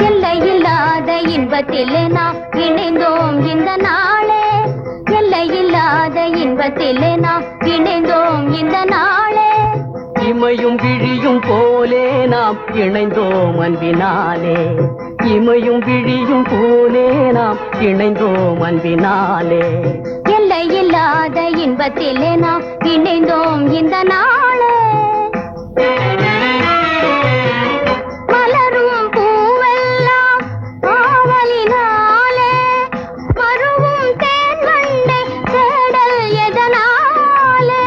எல்லையில்லாத இன்பத்திலே நாம் இணைந்தோம் இந்த நாளே, எல்லையில்லாத இன்பத்திலே நாம் இணைந்தோம் இந்த நாளே. இமையும் விழியும் போலே நாம் இணைந்தோம் அன்பினாலே, இமையும் விழியும் போலே நாம் இணைந்தோம் அன்பினாலே. எல்லையில்லாத இன்பத்திலே நாம் இணைந்தோம் இந்த நாளே. மலரும் பூவெல்லாம் ஆவலினாலே, மருவும் தேன் வண்டை தேடல் எதனாலே.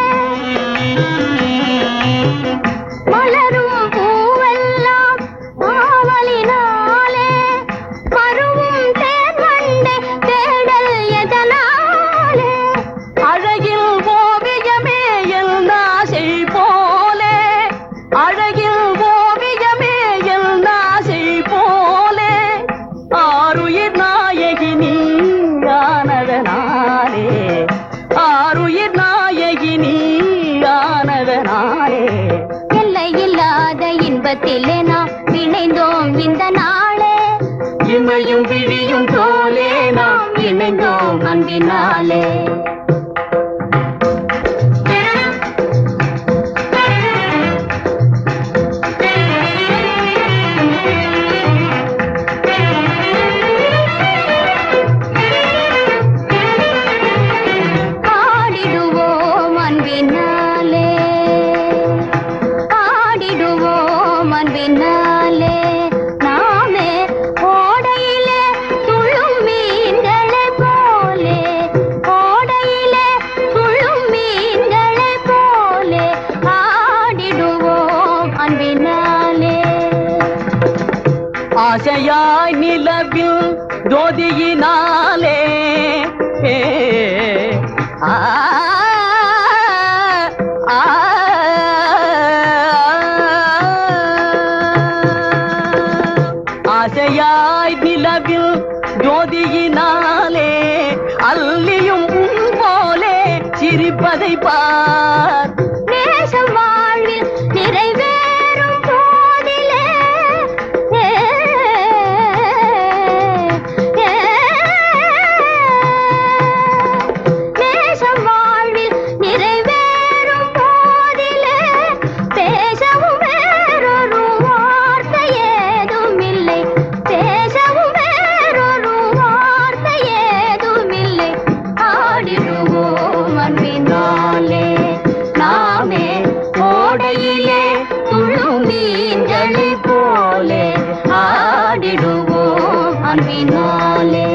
மலரும் பூவெல்லாம் ஆவலினாலே, மருவும் தேன் வண்டை தேடல் எதனாலே. அழகில் ஓவியமே என் ஆசை போலே, அழகில் ஓவியமே என் ஆசை போலே. ஆருயிர் நாயகி நீயானதனாலே, ஆருயிர் நாயகி நீயானதனாலே. எல்லையில்லாத இன்பத்திலே நாம் இணைந்தோம் இந்த நாளே, இமையும் விழியும் போலே நாம் இணைந்தோம் அன்பினாலே. ஆடிடுவோம் அன்பினாலே, ஆடிடுவோம் அன்பினாலே. நாமே ஓடையிலே துள்ளும் மீன்களைப் போலே, ஓடையிலே துள்ளும் மீன்களைப் போலே ஆடிடுவோம் அன்பினாலே. ஆசையாய் நிலவில் ஜோதியினாலே, ஆ ஆ ஆசையாய் நிலவில் ஜோதியினாலே அல்லியும் போலே சிரிப்பதை பார். நேசம் வாழ்வில் நிறைவேறும் போதிலே, நேசம் வாழ்வில் நிறைவேறும் போதிலே பேசவும் வேறொரு வார்த்தை ஏதும் இல்லை, பேசவும் வேறொரு வார்த்தை ஏதும் இல்லை. ஆடிடுவோம் அன்பினாலே, நாமே ஓடையிலே துள்ளும் மீன்களைப் போலே ஆடிடுவோம் அன்பினாலே.